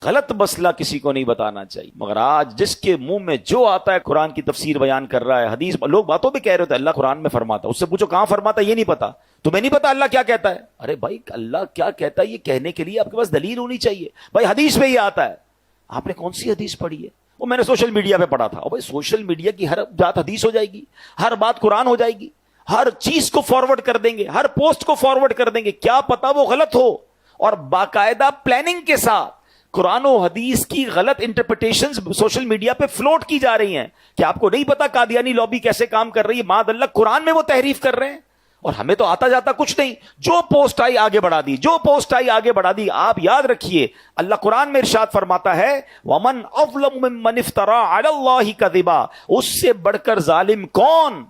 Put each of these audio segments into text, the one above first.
غلط مسئلہ کسی کو نہیں بتانا چاہیے، مگر آج جس کے منہ میں جو آتا ہے قرآن کی تفسیر بیان کر رہا ہے، حدیث، لوگ باتوں پہ کہہ رہے ہوتے ہیں اللہ قرآن میں فرماتا ہے، اس سے پوچھو کہاں فرماتا ہے، یہ نہیں پتا، تمہیں نہیں پتا اللہ کیا کہتا ہے؟ ارے بھائی اللہ کیا کہتا ہے یہ کہنے کے لیے آپ کے پاس دلیل ہونی چاہیے، بھائی حدیث میں یہ آتا ہے، آپ نے کون سی حدیث پڑھی ہے؟ وہ میں نے سوشل میڈیا پہ پڑھا تھا، بھائی سوشل میڈیا کی ہر بات حدیث ہو جائے گی، ہر بات قرآن ہو جائے گی، ہر چیز کو فارورڈ کر دیں گے، ہر پوسٹ کو فارورڈ کر دیں گے، کیا پتا وہ غلط ہو، اور باقاعدہ پلاننگ کے ساتھ قرآن و حدیث کی غلط انٹرپریٹیشنز سوشل میڈیا پہ فلوٹ کی جا رہی ہیں کہ آپ کو نہیں پتا قادیانی لابی کیسے کام کر رہی ہے، معاذ اللہ قرآن میں وہ تحریف کر رہے ہیں، اور ہمیں تو آتا جاتا کچھ نہیں، جو پوسٹ آئی آگے بڑھا دی، جو پوسٹ آئی آگے بڑھا دی۔ آپ یاد رکھیے اللہ قرآن میں ارشاد فرماتا ہے وَمَنْ أَظْلَمُ مِمَّنِ افْتَرَىٰ عَلَى اللَّهِ كَذِبًا، اس سے بڑھ کر ظالم کون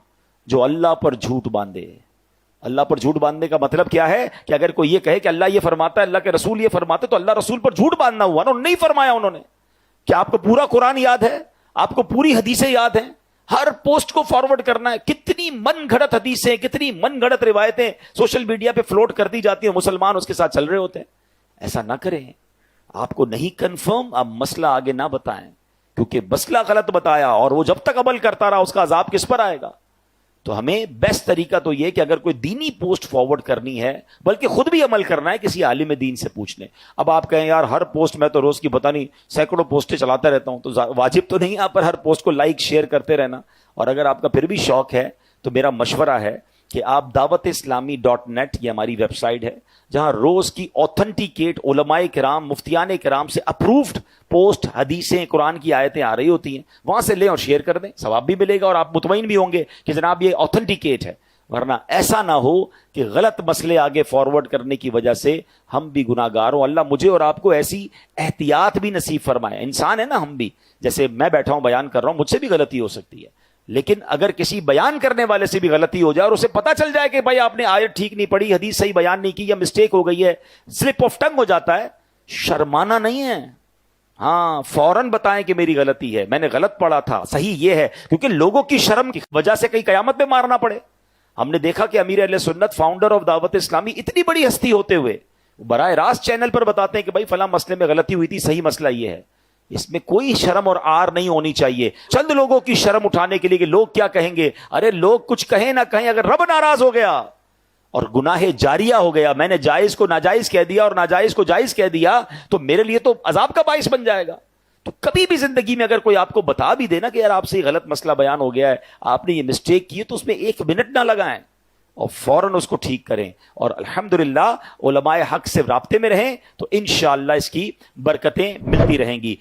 جو اللہ پر جھوٹ باندھے۔ اللہ پر جھوٹ باندھنے کا مطلب کیا ہے کہ اگر کوئی یہ کہے کہ اللہ یہ فرماتا ہے، اللہ کے رسول یہ فرماتے، تو اللہ رسول پر جھوٹ باندھنا ہوا نا، نہیں فرمایا انہوں نے۔ کیا آپ کو پورا قرآن یاد ہے؟ آپ کو پوری حدیثیں یاد ہیں؟ ہر پوسٹ کو فارورڈ کرنا ہے؟ کتنی من گھڑت حدیثیں، کتنی من گھڑت روایتیں سوشل میڈیا پہ فلوٹ کر دی جاتی ہیں، مسلمان اس کے ساتھ چل رہے ہوتے ہیں۔ ایسا نہ کریں، آپ کو نہیں کنفرم آپ مسئلہ آگے نہ بتائیں، کیونکہ مسئلہ غلط بتایا اور وہ جب تک عمل کرتا رہا اس کا عذاب کس پر آئے گا۔ تو ہمیں بیسٹ طریقہ تو یہ کہ اگر کوئی دینی پوسٹ فارورڈ کرنی ہے، بلکہ خود بھی عمل کرنا ہے، کسی عالم دین سے پوچھ لیں۔ اب آپ کہیں یار ہر پوسٹ میں تو روز کی پتہ نہیں سینکڑوں پوسٹیں چلاتا رہتا ہوں، تو واجب تو نہیں آپ پر ہر پوسٹ کو لائک شیئر کرتے رہنا، اور اگر آپ کا پھر بھی شوق ہے تو میرا مشورہ ہے کہ آپ dawat-islami.net یہ ہماری ویب سائٹ ہے جہاں روز کی اوتھنٹیکیٹ علماء کرام، مفتیان کرام سے اپروفڈ پوسٹ، حدیثیں، قرآن کی آیتیں آ رہی ہوتی ہیں، وہاں سے لیں اور شیئر کر دیں، ثواب بھی ملے گا اور آپ مطمئن بھی ہوں گے کہ جناب یہ اوتھنٹیکیٹ ہے۔ ورنہ ایسا نہ ہو کہ غلط مسئلے آگے فارورڈ کرنے کی وجہ سے ہم بھی گناہگار ہوں۔ اللہ مجھے اور آپ کو ایسی احتیاط بھی نصیب فرمائے۔ انسان ہے نا ہم بھی، جیسے میں بیٹھا ہوں بیان کر رہا ہوں، مجھ سے بھی غلطی ہو سکتی ہے، لیکن اگر کسی بیان کرنے والے سے بھی غلطی ہو جائے اور اسے پتا چل جائے کہ بھائی آپ نے آیت ٹھیک نہیں پڑھی، حدیث صحیح بیان نہیں کی، یا مسٹیک ہو گئی ہے، سلپ آف ٹنگ ہو جاتا ہے، شرمانا نہیں ہے، ہاں فوراً بتائیں کہ میری غلطی ہے، میں نے غلط پڑھا تھا، صحیح یہ ہے، کیونکہ لوگوں کی شرم کی وجہ سے کئی قیامت میں مارنا پڑے۔ ہم نے دیکھا کہ امیر اہل سنت، فاؤنڈر آف دعوت اسلامی، اتنی بڑی ہستی ہوتے ہوئے براہ راست چینل پر بتاتے ہیں کہ بھائی فلاں مسئلے میں غلطی ہوئی تھی، صحیح مسئلہ یہ ہے۔ اس میں کوئی شرم اور آر نہیں ہونی چاہیے، چند لوگوں کی شرم اٹھانے کے لیے کہ لوگ کیا کہیں گے۔ ارے لوگ کچھ کہیں نہ کہیں، اگر رب ناراض ہو گیا اور گناہ جاریہ ہو گیا، میں نے جائز کو ناجائز کہہ دیا اور ناجائز کو جائز کہہ دیا، تو میرے لیے تو عذاب کا باعث بن جائے گا۔ تو کبھی بھی زندگی میں اگر کوئی آپ کو بتا بھی دے نا کہ یار آپ سے یہ غلط مسئلہ بیان ہو گیا ہے، آپ نے یہ مسٹیک کی ہے، تو اس میں ایک منٹ نہ لگائیں اور فوراً اس کو ٹھیک کریں، اور الحمدللہ علماء حق سے رابطے میں رہیں تو انشاءاللہ اس کی برکتیں ملتی رہیں گی۔